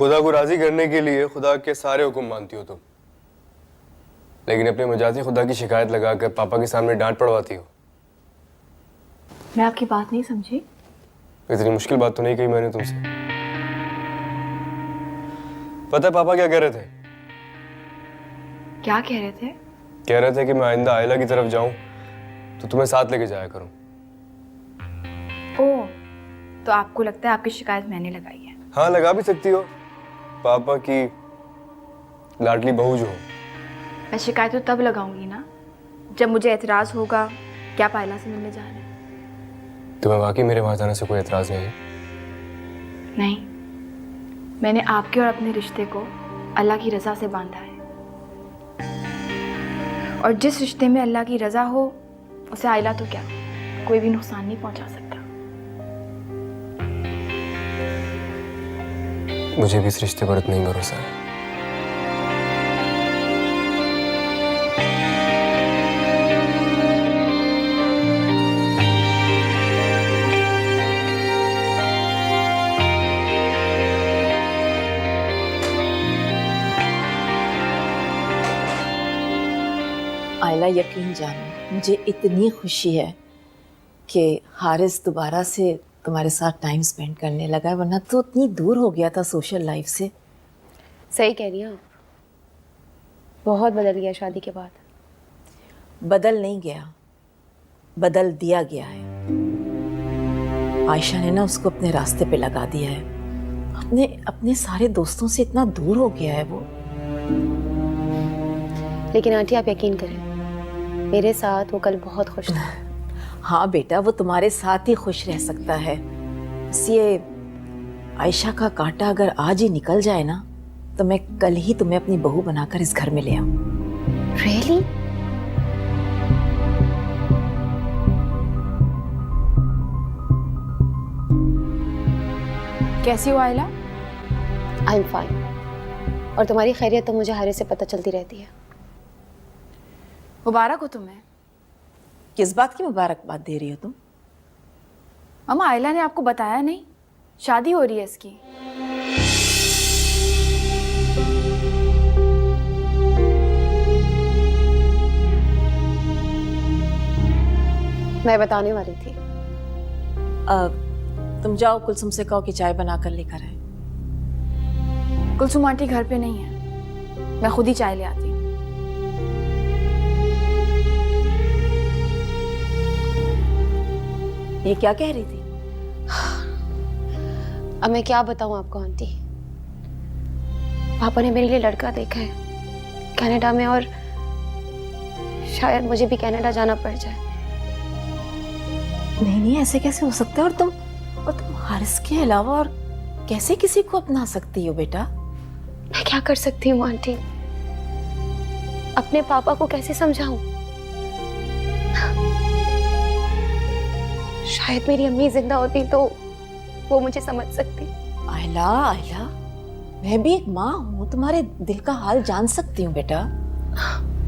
खुदा को राजी करने के लिए खुदा के सारे हुक्म मानती हो तुम, लेकिन अपने मजाजी खुदा की शिकायत लगाकर पापा के सामने डांट पड़वाती हो। मैं आपकी बात नहीं समझी। इतनी मुश्किल बात तो नहीं कही मैंने तुमसे। पता है पापा क्या कह रहे थे? क्या कह रहे थे? कह रहे थे कि मैं आइंदा आयला की तरफ जाऊं तो तुम्हें साथ लेके जाया करूं। ओह, तो आपको लगता है आपकी शिकायत मैंने लगाई है? हाँ, लगा भी सकती हो, पापा की लाडली बहू जो हो। मैं शिकायत तो तब लगाऊंगी ना जब मुझे एतराज होगा क्या पायला से मिलने जा रहे हैं। तुम्हें वाकई मेरे वहां जाने से कोई एतराज नहीं है? नहीं, मैंने आपके और अपने रिश्ते को अल्लाह की रजा से बांधा है, और जिस रिश्ते में अल्लाह की रजा हो उसे आइला तो क्या कोई भी नुकसान नहीं पहुंचा सकता। मुझे भी इस रिश्ते पर इतना ही भरोसा है। आयला, यकीन जानो मुझे इतनी खुशी है कि हारिस दोबारा से तुम्हारे साथ टाइम स्पेंड करने लगा है, वरना तो इतनी दूर हो गया था सोशल लाइफ से। सही कह रही हैं आप, बहुत बदल गया शादी के बाद। बदल नहीं गया, बदल दिया गया है। आयशा ने ना उसको अपने रास्ते पे लगा दिया है। अपने अपने सारे दोस्तों से इतना दूर हो गया है वो। लेकिन आंटी आप यकीन करें, मेरे साथ वो कल बहुत खुश था। हाँ बेटा, वो तुम्हारे साथ ही खुश रह सकता है। बस ये आयशा का कांटा अगर आज ही निकल जाए ना तो मैं कल ही तुम्हें अपनी बहू बनाकर इस घर में ले आऊं। Really? कैसी हो आइला? I am fine. और तुम्हारी खैरियत तो मुझे हारिस से पता चलती रहती है। मुबारक हो तुम्हें। किस बात की मुबारकबाद दे रही हो तुम? अम्मा, आइला ने आपको बताया नहीं? शादी हो रही है इसकी। मैं बताने वाली थी। तुम जाओ, कुलसुम से कहो कि चाय बनाकर लेकर आए। कुलसुम आंटी घर पे नहीं है, मैं खुद ही चाय ले आती हूँ। ये क्या कह रही थी? अब मैं क्या बताऊं आपको आंटी। पापा ने मेरे लिए लड़का देखा है कनाडा में, और शायद मुझे भी कनाडा जाना पड़ जाए। नहीं, ऐसे कैसे हो सकता है? और तुम हारिस के अलावा और कैसे किसी को अपना सकती हो बेटा? मैं क्या कर सकती हूँ आंटी? अपने पापा को कैसे समझाऊं? शायद मेरी अम्मी जिंदा होती तो वो मुझे समझ सकती। आयला, मैं भी एक माँ हूँ, तुम्हारे दिल का हाल जान सकती हूँ बेटा।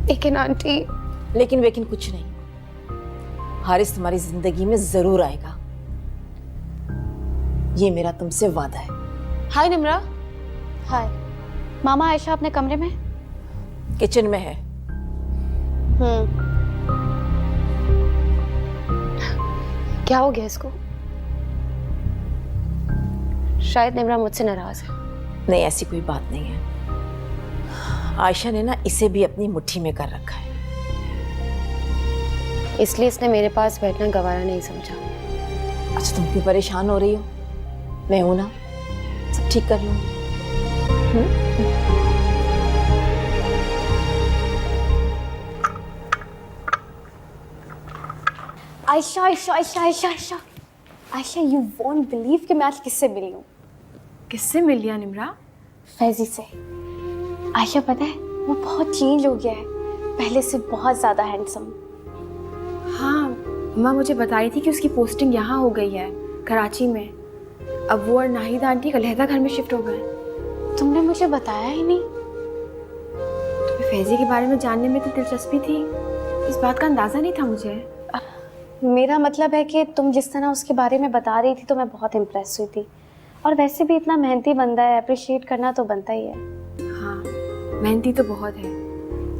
लेकिन आंटी। लेकिन कुछ नहीं। हारिस तुम्हारी जिंदगी में जरूर आएगा, ये मेरा तुमसे वादा है। हाय निम्रा। हाय। मामा आयशा अपने कमरे में? किचन में है। क्या हो गया इसको? शायद निम्रा मुझसे नाराज है। नहीं, ऐसी कोई बात नहीं है। आयशा ने ना इसे भी अपनी मुट्ठी में कर रखा है, इसलिए इसने मेरे पास बैठना गवारा नहीं समझा। अच्छा, तुम क्यों परेशान हो रही हो? मैं हूं ना, सब ठीक कर लूंगी। Ayesha Ayesha Ayesha Ayesha Ayesha Ayesha, you won't believe कि मैं आज किससे मिली हूँ। किससे मिल लिया निम्रा? फैजी से। आयशा पता है, वो बहुत चेंज हो गया है, पहले से बहुत ज़्यादा हैंडसम। हाँ, अम्मा मुझे बताई थी कि उसकी पोस्टिंग यहाँ हो गई है, कराची में। अब वो और नाहिद आंटी एक अलहदा घर में शिफ्ट हो गए। तुमने मुझे बताया ही नहीं। तुम्हें फैजी के बारे में जानने में तो दिलचस्पी थी, इस बात का अंदाज़ा नहीं था मुझे। मेरा मतलब है कि तुम जिस तरह उसके बारे में बता रही थी तो मैं बहुत इम्प्रेस हुई थी। और वैसे भी इतना मेहनती बंदा है, अप्रिशिएट करना तो बनता ही है। हाँ, मेहनती तो बहुत है,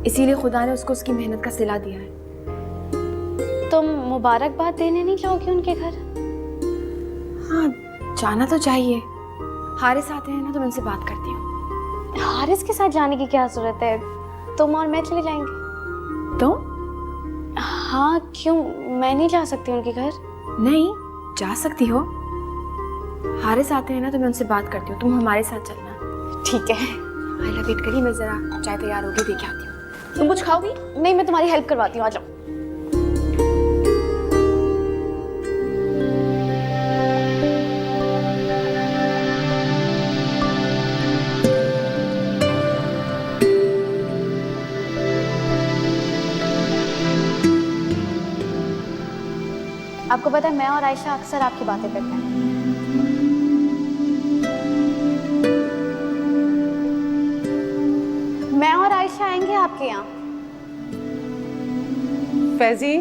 इसीलिए खुदा ने उसको उसकी मेहनत का सिला दिया है। तुम मुबारकबाद देने नहीं जाओगी उनके घर? हाँ, जाना तो चाहिए। हारिस आते हैं ना तो मैं उनसे बात करती हूँ। हारिस के साथ जाने की क्या जरूरत है, तुम और मैं चले जाएंगे। तो हाँ क्यों, मैं नहीं जा सकती उनके घर? नहीं, जा सकती हो। हारिस आते हैं ना तो मैं उनसे बात करती हूँ, तुम हमारे साथ चलना। ठीक है। आइला वेट करिए, मैं जरा चाय तैयार होगी देख आती हूँ। तुम कुछ खाओगी? नहीं, मैं तुम्हारी हेल्प करवाती हूँ, आ जाओ। आपको पता है मैं और आयशा अक्सर आपकी बातें करते हैं। मैं और आयशा आएंगे आपके यहाँ। फैजी,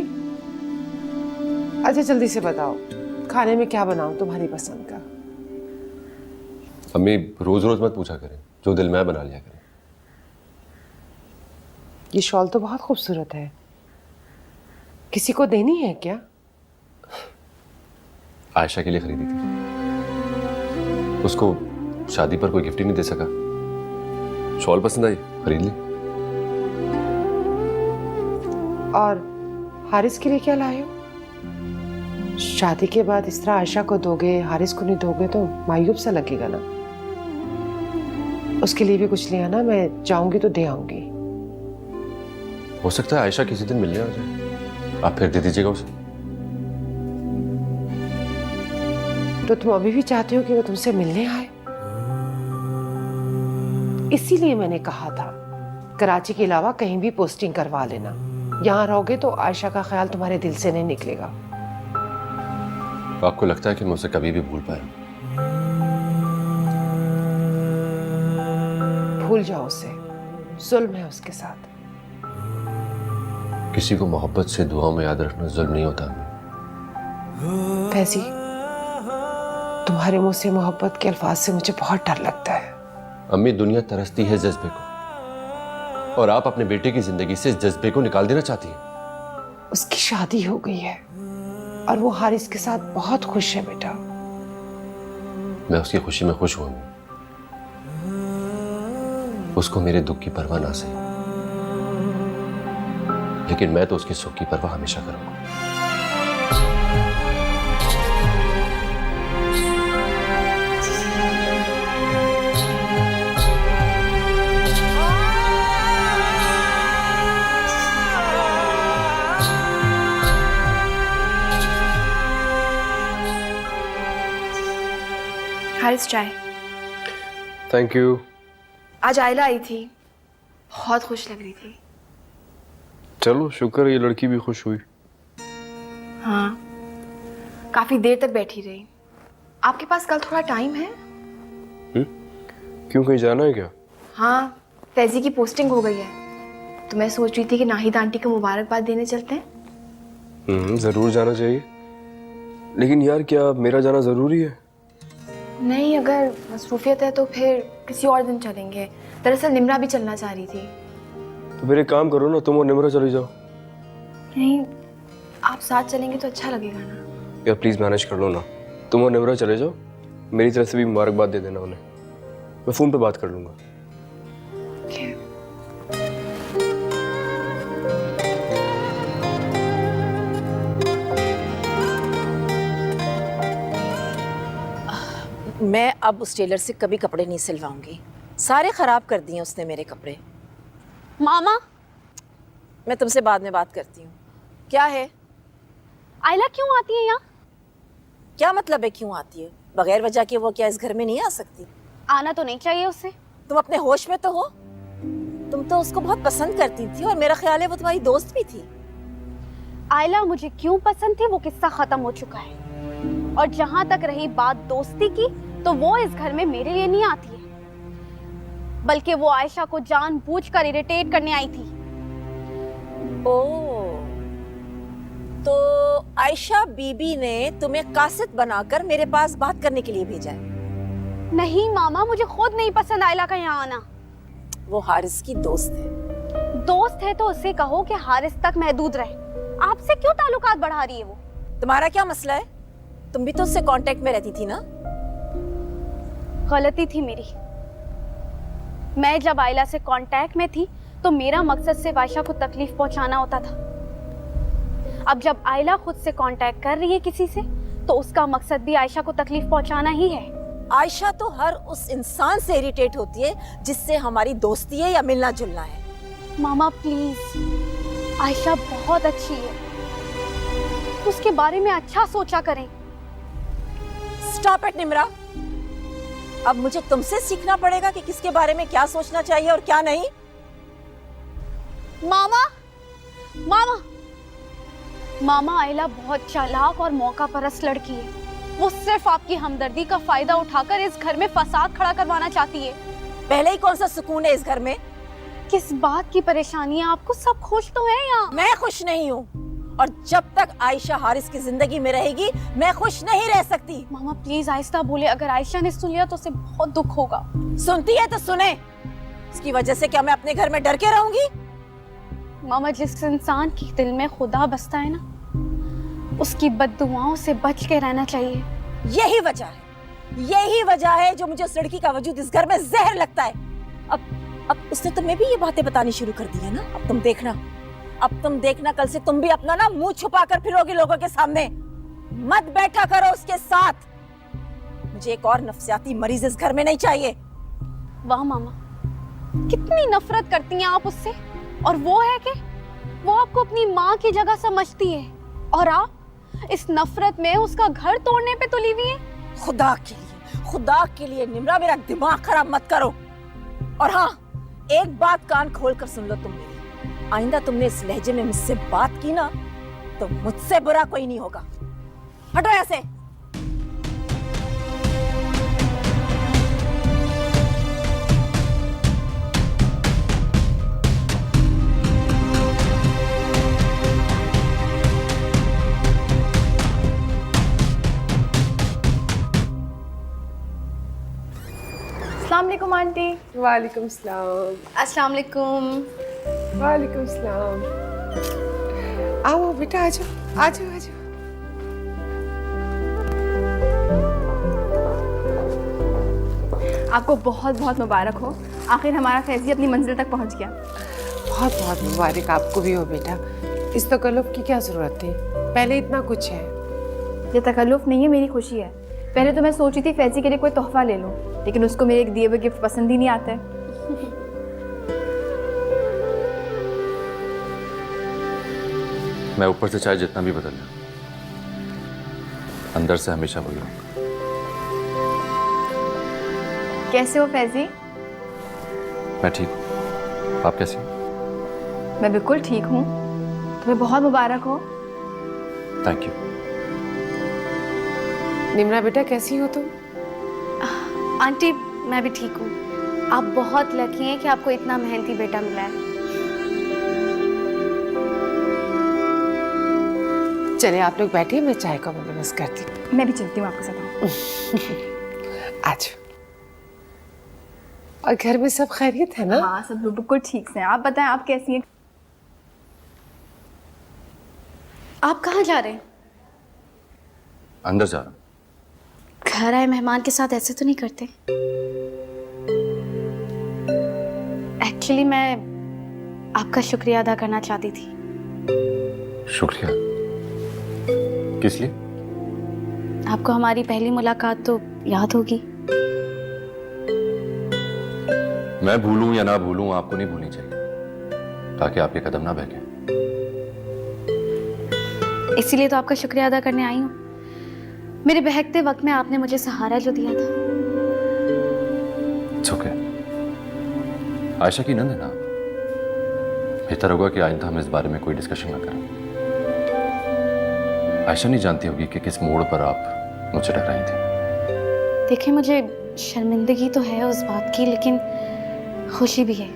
अच्छा जल्दी से बताओ खाने में क्या बनाऊं तुम्हारी पसंद का? अम्मी रोज रोज मत पूछा करें, जो दिल में बना लिया करें। ये शॉल तो बहुत खूबसूरत है, किसी को देनी है क्या? आयशा के लिए खरीदी थी, उसको शादी पर कोई गिफ्ट ही नहीं दे सका। शॉल पसंद आई, खरीद ली। और हारिस के लिए क्या लाए हो? शादी के बाद इस तरह आयशा को दोगे, हारिस को नहीं दोगे तो मायूब सा लगेगा ना। उसके लिए भी कुछ ले आना, मैं जाऊंगी तो दे आऊंगी। हो सकता है आयशा किसी दिन मिलने आ जाए, आप फिर दे दीजिएगा उसे। तो तुम अभी भी चाहते हो कि वो तुमसे मिलने आए? इसीलिए मैंने कहा था कराची के अलावा कहीं भी पोस्टिंग करवा लेना। यहाँ रहोगे तो आयशा का ख्याल तुम्हारे दिल से नहीं निकलेगा। आपको लगता है कि मैं उसे कभी भी भूल पाया? भूल जाओ उसे, जुल्म है उसके साथ। किसी को मोहब्बत से दुआओं में याद रखना जुल्म नहीं होता। फैजी, तुम्हारे मुंह से मोहब्बत के अल्फाज से मुझे बहुत डर लगता है। अम्मी, दुनिया तरसती है जज्बे को, और आप अपने बेटे की जिंदगी से इस जज्बे को निकाल देना चाहती हैं। उसकी शादी हो गई है और वो हारिस के साथ बहुत खुश है बेटा। मैं उसकी खुशी में खुश हूं। उसको मेरे दुख की परवाह ना सही, लेकिन मैं तो उसके सुख की परवाह हमेशा करूंगा। हारिस, चाय। Thank you. आज आइला आई थी, बहुत खुश लग रही थी। चलो शुक्र है ये लड़की भी खुश हुई। हाँ, काफी देर तक बैठी रही। आपके पास कल थोड़ा टाइम है? क्यों, कहीं जाना है क्या? हाँ, फैजी की पोस्टिंग हो गई है, तो मैं सोच रही थी कि नाहिद आंटी को मुबारकबाद देने चलते हैं। जरूर जाना चाहिए, लेकिन यार क्या मेरा जाना जरूरी है? नहीं, अगर मसरूफियत है तो फिर किसी और दिन चलेंगे। दरअसल निम्रा भी चलना चाह रही थी। तो फिर एक काम करो ना, तुम और निम्रा चले जाओ। नहीं, आप साथ चलेंगे तो अच्छा लगेगा ना। यार प्लीज मैनेज कर लो ना, तुम और निम्रा चले जाओ। मेरी तरफ से भी मुबारकबाद दे देना उन्हें, मैं फोन पे बात कर लूंगा। Okay. मैं अब उस टेलर से कभी कपड़े नहीं सिलवाऊंगी। सारे खराब कर दिए उसने मेरे कपड़े। मामा, मैं तुमसे बाद में बात करती हूँ। क्या है? आयला क्यों आती है यहाँ? क्या मतलब है क्यों आती है? बगैर वजह के वो क्या इस घर में नहीं आ सकती? आना तो नहीं चाहिए उससे। तुम अपने होश में तो हो? तुम तो उसको बहुत पसंद करती थी और मेरा ख्याल है वो तुम्हारी दोस्त भी थी। आयला मुझे क्यों पसंद थी वो किस्सा खत्म हो चुका है। और जहां तक रही बात दोस्ती की, तो वो इस घर में मेरे लिए नहीं आती है, बल्कि वो आयशा को जानबूझकर इरिटेट करने आई थी। ओह, तो आयशा बीबी ने तुम्हें कासिद बनाकर मेरे पास बात करने के लिए भेजा है? नहीं मामा, मुझे खुद नहीं पसंद आयला का यहाँ आना। वो हारिस की दोस्त है। दोस्त है तो उससे कहो कि हारिस तक महदूद रहे। आपसे क्यों ताल्लुकात बढ़ा रही है वो? तुम्हारा क्या मसला है? तुम भी तो उससे कांटेक्ट में रहती थी ना? गलती थी मेरी। मैं जब आयला से कांटेक्ट में थी तो मेरा मकसद सिर्फ आयशा को तकलीफ पहुंचाना होता था। अब जब आयला खुद से कांटेक्ट कर रही है किसी से तो उसका मकसद भी आयशा को तकलीफ पहुंचाना ही है। आयशा तो हर उस इंसान से इरिटेट होती है जिससे हमारी दोस्ती है या मिलना जुलना है। मामा प्लीज, आयशा बहुत अच्छी है, उसके बारे में अच्छा सोचा करें। Stop it Nimra. अब मुझे तुमसे सीखना पड़ेगा कि किसके बारे में क्या सोचना चाहिए और क्या नहीं। मामा मामा मामा आयला बहुत चालाक और मौका परस्त लड़की है। वो सिर्फ आपकी हमदर्दी का फायदा उठाकर इस घर में फसाद खड़ा करवाना चाहती है। पहले ही कौन सा सुकून है इस घर में? किस बात की परेशानी है आपको? सब खुश तो हैं यहाँ। मैं खुश नहीं हूँ और जब तक आयशा हारिस की जिंदगी में रहेगी मैं खुश नहीं रह सकती। मामा प्लीज आहिस्ता बोले, अगर आयशा ने सुन लिया तो उसे बहुत दुख होगा। सुनती है तो सुने, इसकी वजह से क्या मैं अपने घर में डर के रहूंगी? मामा जिस इंसान के दिल में खुदा बसता है ना, उसकी बद्दुआओं से बच के रहना चाहिए। यही वजह है जो मुझे उस लड़की का वजूद इस घर में जहर लगता है। अब उसने तुम्हें भी ये बातें बतानी शुरू कर दी है ना। अब तुम देखना कल से तुम भी अपना ना मुंह छुपा कर फिरोगी लोगों के सामने। मत बैठा करो उसके साथ। मुझे एक और नफसियाती मरीज इस घर में नहीं चाहिए। वाह मामा, कितनी नफरत करती हैं आप उससे। और वो है कि वो आपको अपनी माँ की जगह समझती है और आप इस नफरत में उसका घर तोड़ने पे तुली हुई हैं। खुदा के लिए निम्रा, मेरा दिमाग खराब मत करो। और हाँ, एक बात कान खोल कर सुन लो तुम मेरी। आइंदा तुमने इस लहजे में मुझसे बात की ना तो मुझसे बुरा कोई नहीं होगा। हटो यहाँ से। अस्सलाम वालेकुम आंटी। वालेकुम सलाम। अस्सलाम वालेकुम। वालेकुम सलाम। आओ बेटा, आ जाओ। आपको बहुत बहुत मुबारक हो, आखिर हमारा फैजी अपनी मंजिल तक पहुंच गया। बहुत बहुत मुबारक आपको भी हो बेटा। इस तकल्लुफ की क्या जरूरत थी, पहले इतना कुछ है। ये तकल्लुफ नहीं है, मेरी खुशी है। पहले तो मैं सोची थी फैजी के लिए कोई तोहफा ले लूं, लेकिन उसको मेरे एक दिए हुए गिफ्ट पसंद ही नहीं आता है। मैं ऊपर से चाहे जितना भी बदल लूं, अंदर से हमेशा वही रहूंगा। कैसे हो फैजी? मैं ठीक हूँ, आप कैसे हो? मैं बिल्कुल ठीक हूँ। तुम्हें बहुत मुबारक हो। Thank you. निम्रा बेटा, कैसी हो तुम? आंटी मैं भी ठीक हूँ। आप बहुत लकी हैं कि आपको इतना मेहनती बेटा मिला है। चले आप लोग बैठिए, मैं चाय का बंदोबस्त करती हूँ। मैं भी चलती हूँ आपके साथ। आज और घर में सब खैरियत है ना? हाँ, सब लोग बिल्कुल ठीक से हैं। आप बताएं, आप कैसी हैं? आप कहाँ जा रहे हैं? अंदर जा रहा हूँ। घर आए मेहमान के साथ ऐसे तो नहीं करते? एक्चुअली मैं आपका शुक्रिया अदा करना चाहती थी। शुक्रिया? किस लिए? आपको हमारी पहली मुलाकात तो याद होगी। मैं भूलूं या ना भूलूं, आपको नहीं भूलनी चाहिए, ताकि आपके कदम ना बहके। इसीलिए तो आपका शुक्रिया अदा करने आई हूँ। मेरे बहकते वक्त में आपने मुझे सहारा जो दिया था। It's okay. आयशा की नंद है ना, बेहतर होगा कि आइंदा हम इस बारे में कोई डिस्कशन ना करें। आयशा नहीं जानती होगी कि किस मोड़ पर आप मुझसे टकराई थी। देखिए, मुझे शर्मिंदगी तो है उस बात की, लेकिन खुशी भी है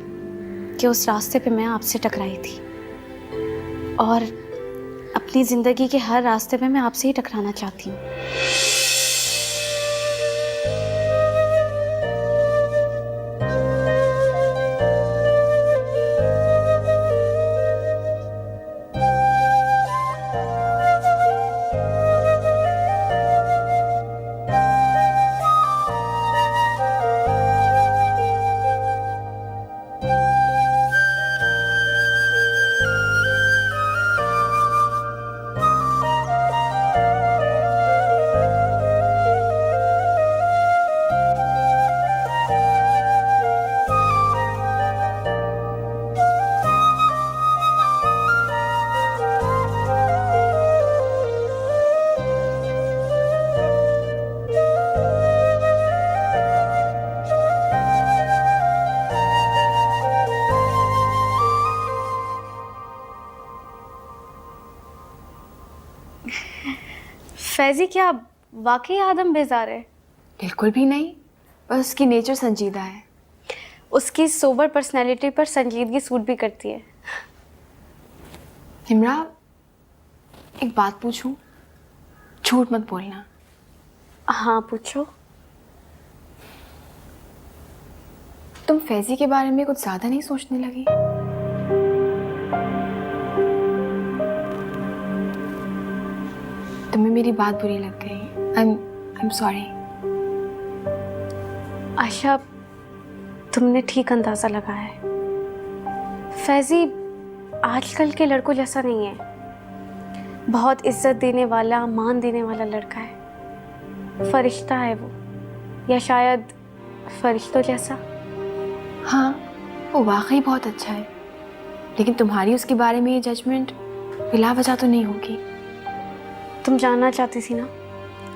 कि उस रास्ते पे मैं आपसे टकराई थी और अपनी जिंदगी के हर रास्ते पे मैं आपसे ही टकराना चाहती हूँ। फैजी क्या वाकई आदम बेजार है? बिल्कुल भी नहीं, बस उसकी नेचर संजीदा है। उसकी सोबर पर्सनैलिटी पर संजीदगी सूट भी करती है। निम्रा, एक बात पूछूं? झूठ मत बोलना। हाँ पूछो। तुम फैजी के बारे में कुछ ज्यादा नहीं सोचने लगी? तुम्हें मेरी बात बुरी लग गई। I am sorry. आयशा, तुमने ठीक अंदाजा लगाया है। फैजी आजकल के लड़कों जैसा नहीं है। बहुत इज्जत देने वाला, मान देने वाला लड़का है। फरिश्ता है वो, या शायद फरिश्तों जैसा। हाँ, वो वाकई बहुत अच्छा है, लेकिन तुम्हारी उसके बारे में ये जजमेंट बिला वजह तो नहीं होगी। तुम जानना चाहती थी ना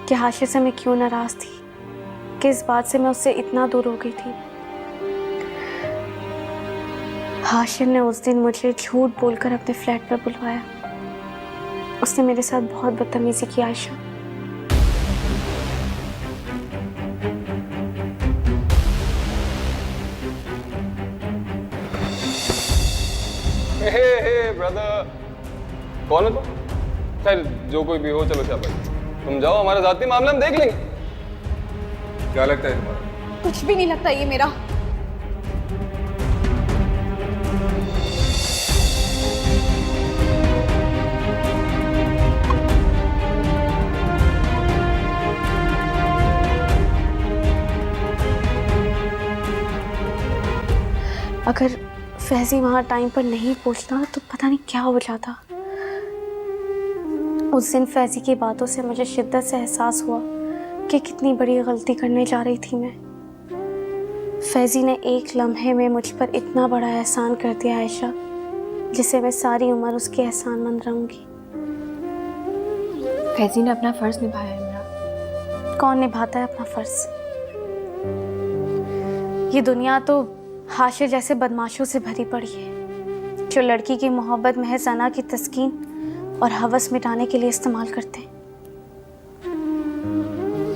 कि हाशिर से मैं क्यों नाराज़ थी, किस बात से मैं उससे इतना दूर हो गई थी। हाशिर ने उस दिन मुझे झूठ बोलकर अपने फ्लैट पर बुलवाया। उसने मेरे साथ बहुत बदतमीजी की आयशा। हे ब्रदर, कौन है तुम? खैर जो कोई भी हो, चलो क्या भाई, तुम जाओ, हमारा जाती मामला हम देख लेंगे। क्या लगता है तुम्हारा? कुछ भी नहीं लगता ये मेरा। अगर फैजी वहां टाइम पर नहीं पहुंचता तो पता नहीं क्या हो जाता। उस दिन फैजी की बातों से मुझे शिद्दत से एहसास हुआ कि कितनी बड़ी गलती करने जा रही थी मैं। फैजी ने एक लम्हे में मुझ पर इतना बड़ा एहसान कर दिया आयशा, जिसे मैं सारी उम्र उसकी एहसानमंद रहूंगी। फैजी ने अपना फर्ज निभाया है मेरा। कौन निभाता है अपना फर्ज? ये दुनिया तो हाशिर जैसे बदमाशों से भरी पड़ी है, जो लड़की की मोहब्बत महज अना की तस्कीन और हवस मिटाने के लिए इस्तेमाल करते हैं।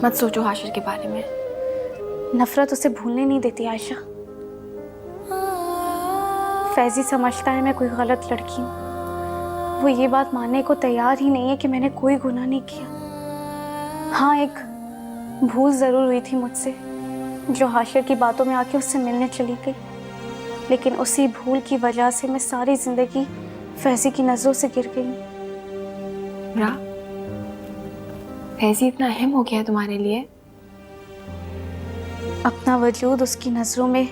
मत सोचो हाशिर के बारे में। नफरत उसे भूलने नहीं देती आयशा। फैजी समझता है मैं कोई गलत लड़की हूँ। वो ये बात मानने को तैयार ही नहीं है कि मैंने कोई गुनाह नहीं किया। हाँ, एक भूल ज़रूर हुई थी मुझसे, जो हाशिर की बातों में आके उससे मिलने चली गई। लेकिन उसी भूल की वजह से मैं सारी ज़िंदगी फैजी की नज़रों से गिर गई। फैजी इतना अहम हो गया है तुम्हारे लिए? अपना वजूद उसकी नज़रों में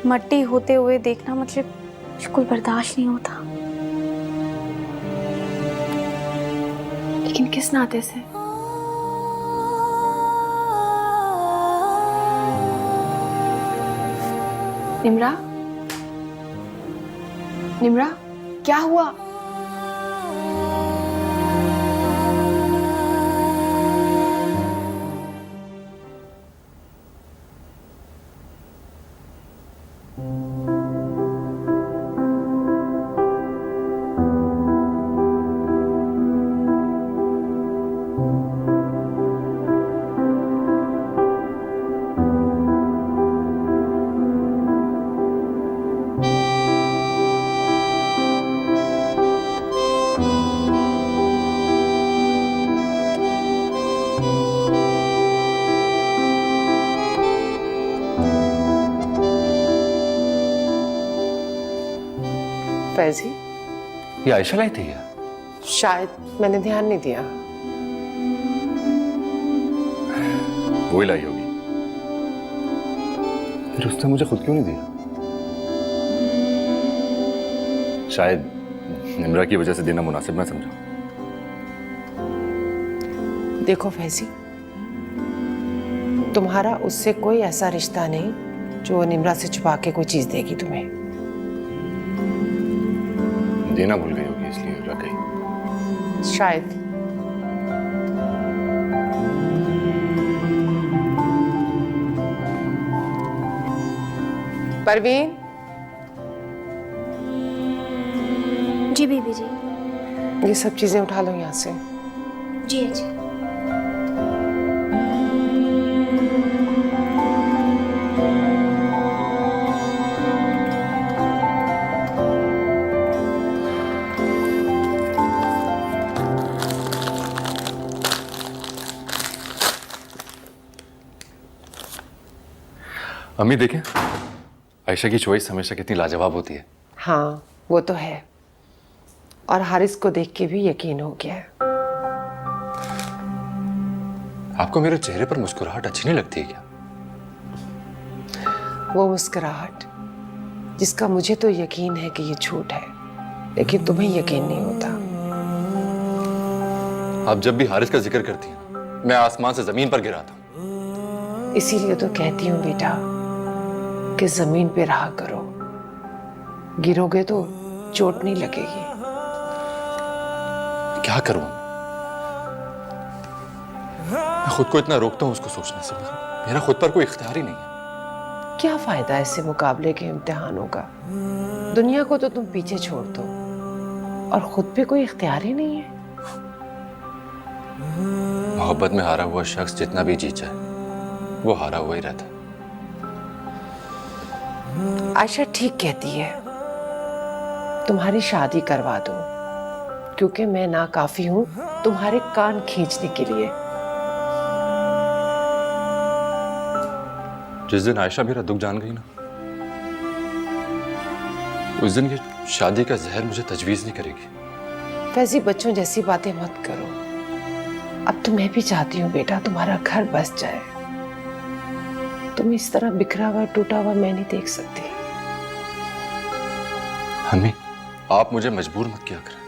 मट्टी होते हुए देखना मुझे बिल्कुल बर्दाश्त नहीं होता। लेकिन किस नाते से? निम्रा, निम्रा, क्या हुआ? फैजी, ये आयशा लाई थी क्या? शायद मैंने ध्यान नहीं दिया। वही लाई होगी। फिर उसने मुझे खुद क्यों नहीं दिया? शायद निम्रा की वजह से देना मुनासिब ना समझा। देखो फैजी, तुम्हारा उससे कोई ऐसा रिश्ता नहीं जो निम्रा से छुपा के कोई चीज देगी तुम्हें। देना भूल गई होगी इसलिए रख गई। शायद। परवीन। जी बीबी जी। ये सब चीजें उठा लो यहाँ से। जी जी। अम्मी देखें, आयशा की चॉइस हमेशा कितनी लाजवाब होती है। हाँ वो तो है, और हारिस को देख के भी यकीन हो गया है। आपको मेरे चेहरे पर मुस्कुराहट अच्छी नहीं लगती है क्या? वो मुस्कुराहट जिसका मुझे तो यकीन है कि ये झूठ है, लेकिन तुम्हें यकीन नहीं होता। आप जब भी हारिस का जिक्र करती हैं, मैं आसमान से जमीन पर गिराता हूं। इसीलिए तो कहती हूँ बेटा कि जमीन पे रहा करो, गिरोगे तो चोट नहीं लगेगी। क्या करूं मैं खुद को इतना रोकता हूं उसको सोचने से, मगर मेरा खुद पर कोई इख्तियार ही नहीं है। क्या फायदा ऐसे मुकाबले के इम्तिहानों का? दुनिया को तो तुम पीछे छोड़ दो और खुद पे कोई इख्तियार ही नहीं है। मोहब्बत में हारा हुआ शख्स जितना भी जीत जाए, वो हारा हुआ ही रहता है। आयशा ठीक कहती है, तुम्हारी शादी करवा दो, क्योंकि मैं नाकाफी हूं तुम्हारे कान खींचने के लिए। जिस दिन आयशा मेरा दुख जान गई ना, उस दिन ये शादी का जहर मुझे तजवीज नहीं करेगी। वैसी बच्चों जैसी बातें मत करो। अब तो मैं भी चाहती हूँ बेटा तुम्हारा घर बस जाए। तुम इस तरह बिखरा हुआ टूटा हुआ मैं नहीं देख सकती। अम्मी, आप मुझे मजबूर मत किया करें।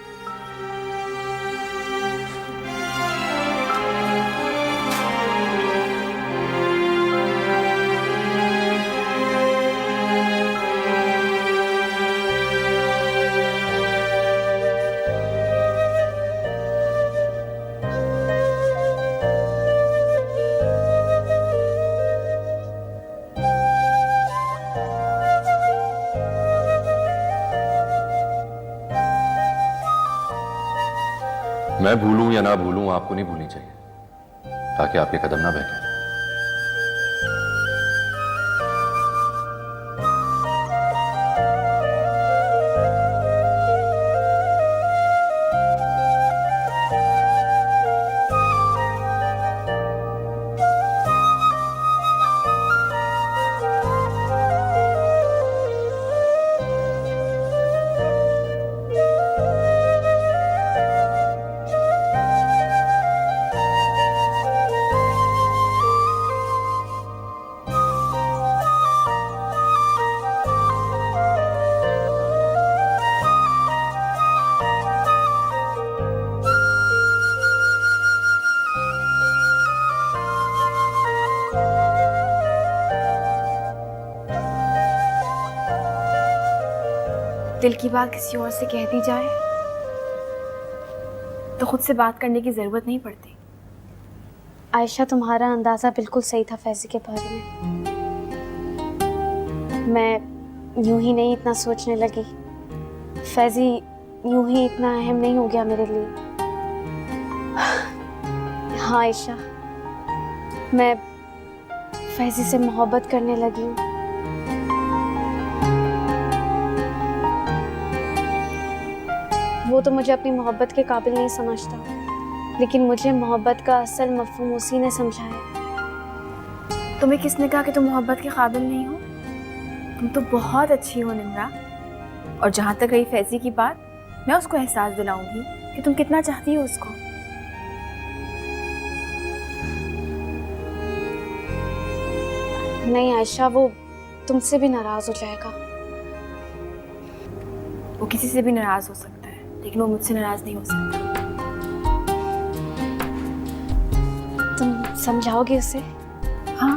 मैं भूलूं या ना भूलूं, आपको नहीं भूलनी चाहिए, ताकि आपके कदम ना बहके। दिल की बात किसी और से कह दी जाए तो खुद से बात करने की ज़रूरत नहीं पड़ती। आयशा, तुम्हारा अंदाज़ा बिल्कुल सही था फैज़ी के बारे में। मैं यूं ही नहीं इतना सोचने लगी। फैज़ी यूं ही इतना अहम नहीं हो गया मेरे लिए। हाँ आयशा, मैं फैज़ी से मोहब्बत करने लगी हूँ। वो तो मुझे अपनी मोहब्बत के काबिल नहीं समझता, लेकिन मुझे मोहब्बत का असल मफ़हूम उसी ने समझाया। तुम्हें किसने कहा कि तुम मोहब्बत के काबिल नहीं हो? तुम तो बहुत अच्छी हो निम्रा। और जहाँ तक रही फैज़ी की बात, मैं उसको एहसास दिलाऊंगी कि तुम कितना चाहती हो उसको। नहीं आयशा, वो तुमसे भी नाराज़ हो जाएगा। वो किसी से भी नाराज़ हो सकता है, लेकिन वो मुझसे नाराज़ नहीं हो सकता। तुम समझाओगे उसे? हाँ।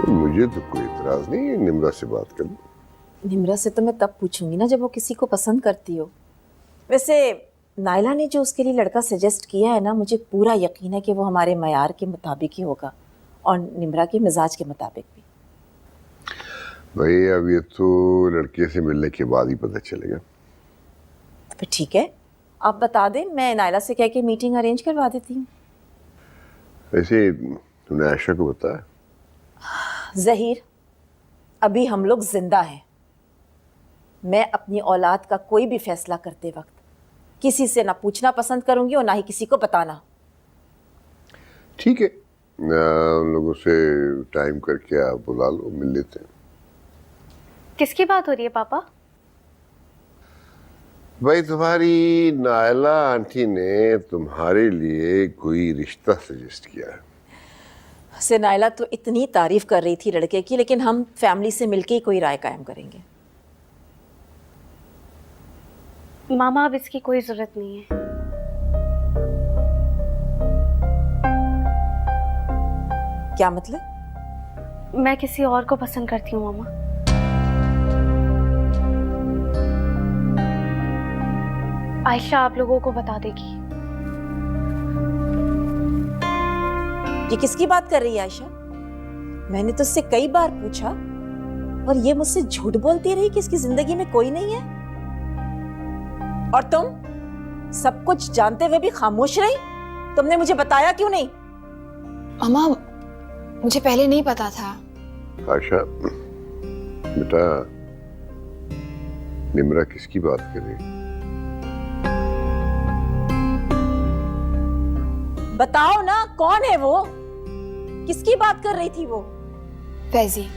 मुझे तो कोई इतराज नहीं है निम्रा से बात करनी। निम्रा से तो मैं तब पूछूंगी ना जब वो किसी को पसंद करती हो। वैसे नायला ने जो उसके लिए लड़का सजेस्ट किया है ना, मुझे पूरा यकीन है कि वो हमारे मयार के मुताबिक ही होगा और निम्रा के मिजाज के मुताबिक भी। भाई अब ये तो लड़के से मिलने के बाद ही पता चलेगा। तो फिर ठीक है, आप बता दें, मैं नायला से कह के मीटिंग अरेंज करवा देती हूँ। वैसे तुमने आयशा को बताया? ज़हीर, अभी हम लोग जिंदा हैं मैं अपनी औलाद का कोई भी फैसला करते वक्त किसी से ना पूछना पसंद करूंगी और ना ही किसी को बताना। ठीक है, उन लोगों से टाइम करके आप बुला लो, मिल लेते हैं। किसकी बात हो रही है पापा? भाई तुम्हारी नायला आंटी ने तुम्हारे लिए कोई रिश्ता सजेस्ट किया है। से नायला तो इतनी तारीफ कर रही थी लड़के की, लेकिन हम फैमिली से मिलके ही कोई राय कायम करेंगे। मामा अब इसकी कोई जरूरत नहीं है। क्या मतलब? मैं किसी और को पसंद करती हूँ मामा। आयशा आप लोगों को बता देगी। ये किसकी बात कर रही है आयशा? मैंने तो उससे कई बार पूछा और ये मुझसे झूठ बोलती रही कि इसकी जिंदगी में कोई नहीं है। और तुम सब कुछ जानते हुए भी खामोश रही। तुमने मुझे बताया क्यों नहीं? अम्मा, मुझे पहले नहीं पता था। आशा बेटा, निम्रा किसकी बात कर रही है? बताओ ना, कौन है वो? किसकी बात कर रही थी वो? फैजी।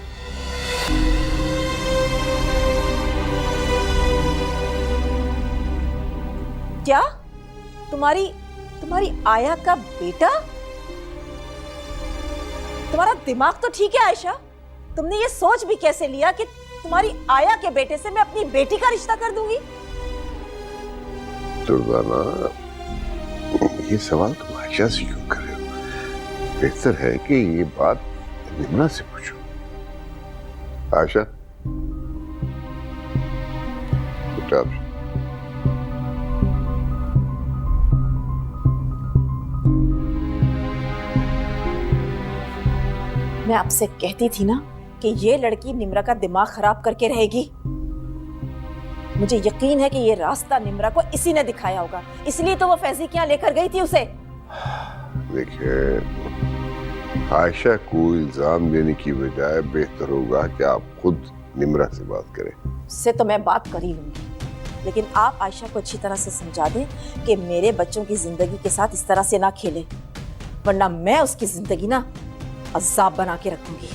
क्या? तुम्हारी आया का बेटा? तुम्हारा दिमाग तो ठीक है आयशा? तुमने ये सोच भी कैसे लिया कि तुम्हारी आया के बेटे से मैं अपनी बेटी का रिश्ता कर दूंगी? दुर्गाना, ये सवाल तुम आयशा से क्यों कर रहे हो? बेहतर है कि ये बात निम्रा से पूछो। आयशा, बेटा, मैं आपसे कहती थी ना कि ये लड़की निम्रा का दिमाग खराब करके रहेगी। मुझे यकीन है कि ये रास्ता निम्रा को इसी ने दिखाया होगा, इसलिए तो वो फैजी के यहाँ लेकर गई थी उसे। देखिए, आयशा को इल्जाम देने की बजाय बेहतर होगा कि आप खुद निम्रा से बात करें। उससे तो मैं बात कर ही लूंगी, लेकिन आप आयशा को अच्छी तरह से समझा दें कि मेरे बच्चों की जिंदगी के साथ इस तरह से ना खेले, वरना मैं उसकी जिंदगी ना अज़ाब बना के रखूंगी।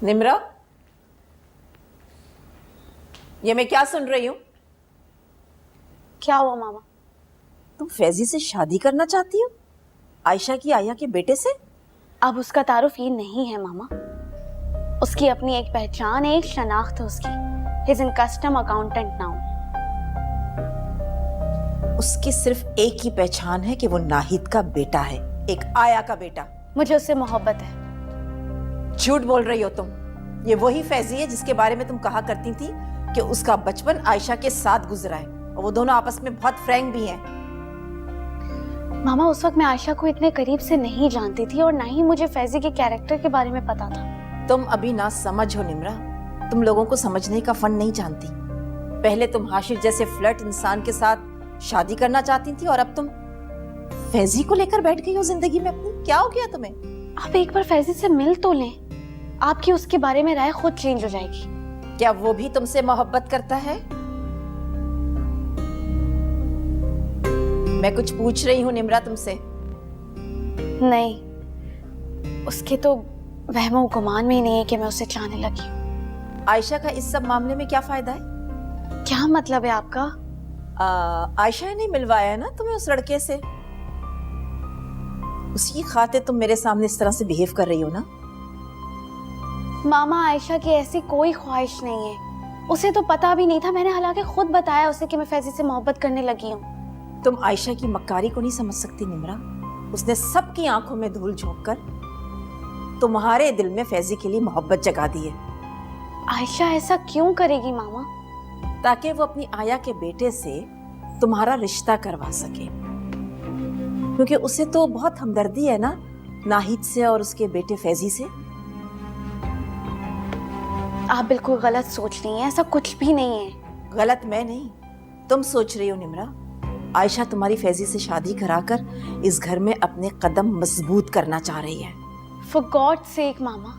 निम्रा, ये मैं क्या सुन रही हूं? क्या हुआ मामा? तुम फैजी से शादी करना चाहती हो? आयशा की आया के बेटे से? अब उसका तारुफ ये नहीं है मामा। उसकी अपनी एक पहचान, एक शनाख्त है उसकी। He's in custom accountant now। उसकी सिर्फ एक ही पहचान है कि वो नाहिद का बेटा है, एक आया का बेटा। मुझे उससे मोहब्बत है। झूठ बोल रही हो तुम। ये वही फैजी है जिसके बारे में तुम कहा करती थी कि उसका बचपन आयशा के साथ गुजरा है और वो दोनों आपस में बहुत फ्रैंक भी हैं। मामा, उस वक्त मैं आयशा को इतने करीब से नहीं जानती थी और ना ही मुझे फैजी के कैरेक्टर के बारे में पता था। तुम अभी ना समझ हो निम्रा, तुम लोगों को समझने का फन नहीं जानती। पहले तुम हाशिर जैसे फ्लर्ट इंसान के साथ शादी करना चाहती थी और अब तुम फैजी को लेकर बैठ गई हो जिंदगी में अपनी। क्या हो गया तुम्हें? आप एक बार फैजी से मिल तो लें, आपकी उसके बारे में राय खुद चेंज हो जाएगी। क्या वो भी तुमसे मोहब्बत करता है? मैं कुछ पूछ रही हूँ निम्रा तुमसे। नहीं, उसके तो वहमो गुमान में ही नहीं है कि मैं उसे चाहने लगी हूँ। आयशा का इस सब मामले में क्या फायदा है? क्या मतलब है आपका? आयशा ने मिलवाया है ना तुम्हें उस लड़के से। उसी खातिर तुम मेरे सामने इस तरह से बिहेव कर रही हो ना। मामा, आयशा की ऐसी कोई ख्वाहिश नहीं है। उसे तो पता भी नहीं था। मैंने हालांकि खुद बताया उसे कि मैं फैजी से मोहब्बत करने लगी हूँ। तुम आयशा की मक्कारी को नहीं समझ सकती निम्रा। उसने सबकी आंखों में धूल झोंक कर तुम्हारे दिल में फैजी के लिए मोहब्बत जगा दी है। आयशा ऐसा क्यों करेगी मामा? ताकि वो अपनी आया के बेटे से तुम्हारा रिश्ता करवा सके, क्योंकि उसे तो बहुत हमदर्दी है ना नाहिद से और उसके बेटे फैजी से। आप बिल्कुल गलत सोच रही हैं, ऐसा कुछ भी नहीं है। गलत मैं नहीं, तुम सोच रही हो निम्रा। आयशा तुम्हारी फैजी से शादी कराकर इस घर में अपने कदम मजबूत करना चाह रही है। फॉर गॉड सेक मामा,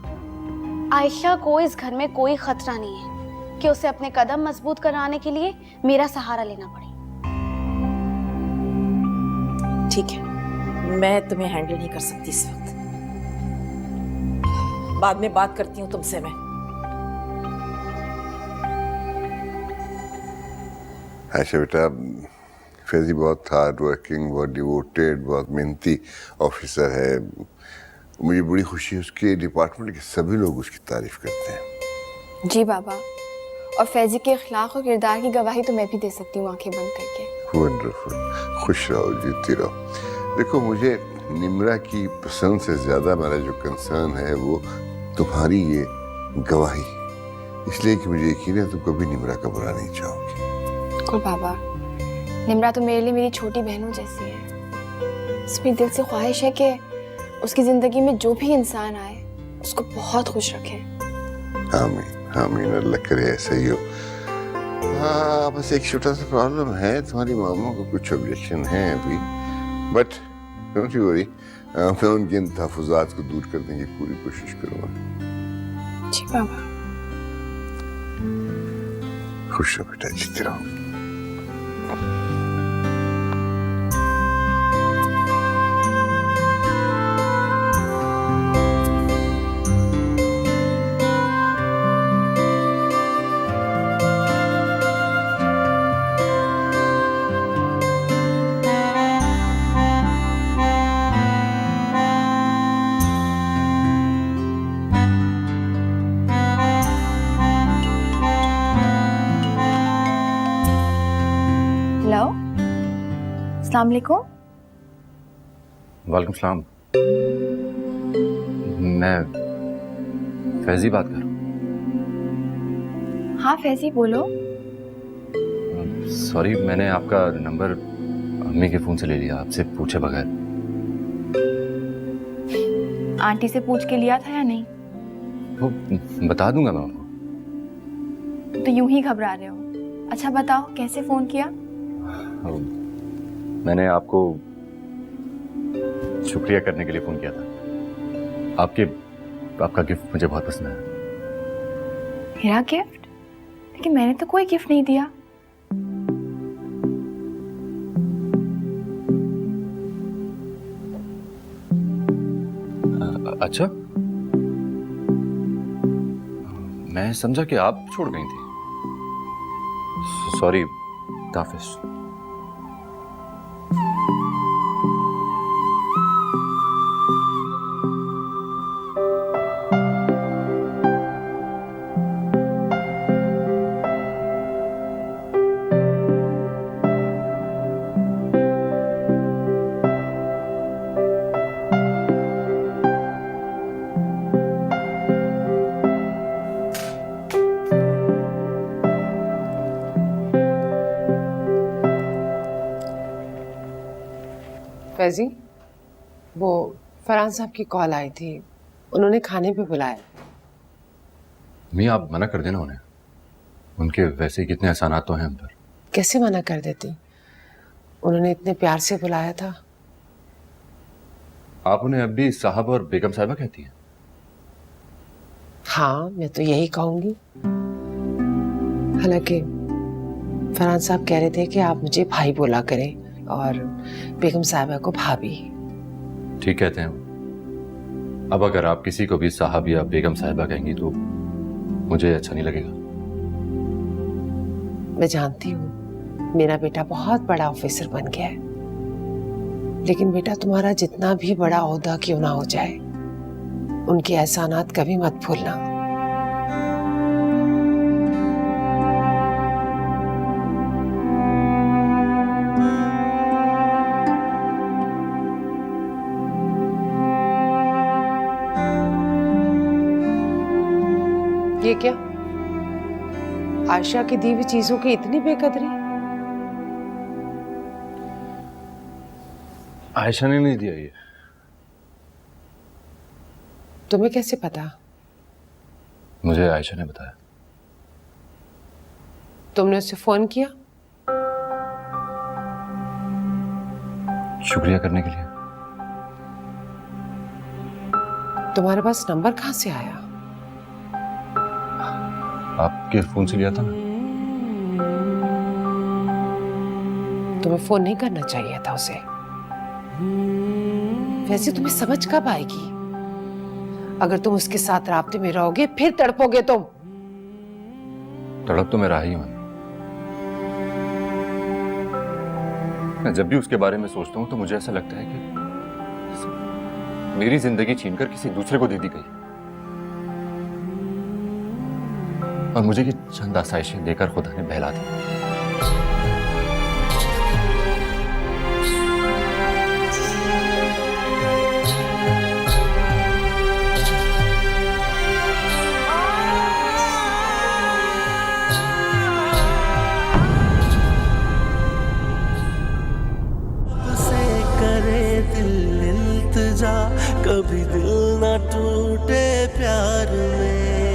आयशा को इस घर में कोई खतरा नहीं है कि उसे अपने कदम मजबूत कराने के लिए मेरा सहारा लेना पड़े। ठीक है, मैं तुम्हें हैंडल नहीं कर सकती इस वक्त, बाद में बात करती हूँ तुमसे मैं। आयशा बेटा, फैजी बहुत हार्ड वर्किंग, बहुत डिवोटेड, बहुत मेहनती ऑफिसर है। मुझे बड़ी खुशी है, उसके डिपार्टमेंट के सभी लोग उसकी तारीफ करते हैं। जी बाबा, और फैजी के अखलाक और किरदार की गवाही तो मैं भी दे सकती हूँ आंखें बंद करके। वंडरफुल, खुश रहो, जीती रहो। देखो, मुझे निम्रा की पसंद से ज्यादा मेरा जो कंसर्न है वो तुम्हारी ये गवाही, इसलिए कि मुझे यकीन है तुम कभी निम्रा का बुरा नहीं चाहोगे। बिल्कुल बाबा, निम्रा तो मेरे लिए मेरी छोटी बहनों जैसी है। इसमें दिल से ख्वाहिश है कि उसकी जिंदगी में जो भी इंसान आए उसको बहुत खुश रखे। आमीन आमीन, अल्लाह करे ऐसा ही हो। हाँ, बस एक छोटा सा प्रॉब्लम है, तुम्हारी मामों को कुछ ऑब्जेक्शन है अभी, बट डोंट यू वरी, मैं उनके इन तहफ़्फ़ुज़ात को दूर करने की पूरी कोशिश करूँगा। जी बाबा। खुश रहो बेटा, जीते रहो। हेलो, अस्सलाम वालेकुम। वालेकुम सलाम। मैं फैजी बात कर रहा हाँ फैजी बोलो। हूँ। सॉरी, मैंने आपका नंबर अम्मी के फ़ोन से ले लिया, आपसे पूछे बगैर। आंटी से पूछ के लिया था या नहीं? वो बता दूंगा मैं आपको। तो यूं ही घबरा रहे हो। अच्छा बताओ, कैसे फोन किया? मैंने आपको शुक्रिया करने के लिए फ़ोन किया था। आपका गिफ्ट मुझे बहुत पसंद आया। मेरा गिफ्ट? लेकिन मैंने तो कोई गिफ्ट नहीं दिया। अच्छा, मैं समझा कि आप छोड़ गई थी। सॉरी, ताफिस। फैजी, वो फरहान साहब की कॉल आई थी, उन्होंने खाने पे बुलाया। मियाँ, आप मना कर देना उन्हें। उनके वैसे ही कितने एहसानात तो हैं हम पर। कैसे मना कर देती, उन्होंने इतने प्यार से बुलाया था। आप उन्हें अब भी साहब और बेगम साहिबा कहती हैं? हाँ, मैं तो यही कहूंगी। हालांकि फरहान साहब कह रहे थे कि आप मुझे भाई बोला करें और बेगम साहिबा को भाभी। ठीक कहते हैं वो। अब अगर आप किसी को भी साहब या बेगम साहिबा कहेंगी तो मुझे अच्छा नहीं लगेगा। मैं जानती हूँ मेरा बेटा बहुत बड़ा ऑफिसर बन गया है, लेकिन बेटा तुम्हारा जितना भी बड़ा ओहदा क्यों ना हो जाए, उनके एहसानात कभी मत भूलना। ये क्या, आयशा की दी हुई चीजों की इतनी बेकदरी? आयशा ने नहीं दिया ये। तुम्हें कैसे पता? मुझे आयशा ने बताया। तुमने उसे फोन किया? शुक्रिया करने के लिए। तुम्हारे पास नंबर कहां से आया? आपके फोन से लिया था ना। तुम्हें फोन नहीं करना चाहिए था उसे। वैसे तुम्हें समझ कब आएगी? अगर तुम उसके साथ राब्ते में रहोगे फिर तड़पोगे तुम। तड़प तो मैं रहा ही हूं। मैं जब भी उसके बारे में सोचता हूं तो मुझे ऐसा लगता है कि मेरी जिंदगी छीनकर किसी दूसरे को दे दी गई और मुझे ये चंद आसाइशें देकर खुदा ने बहला दी। कभी दिल ना टूटे प्यार में।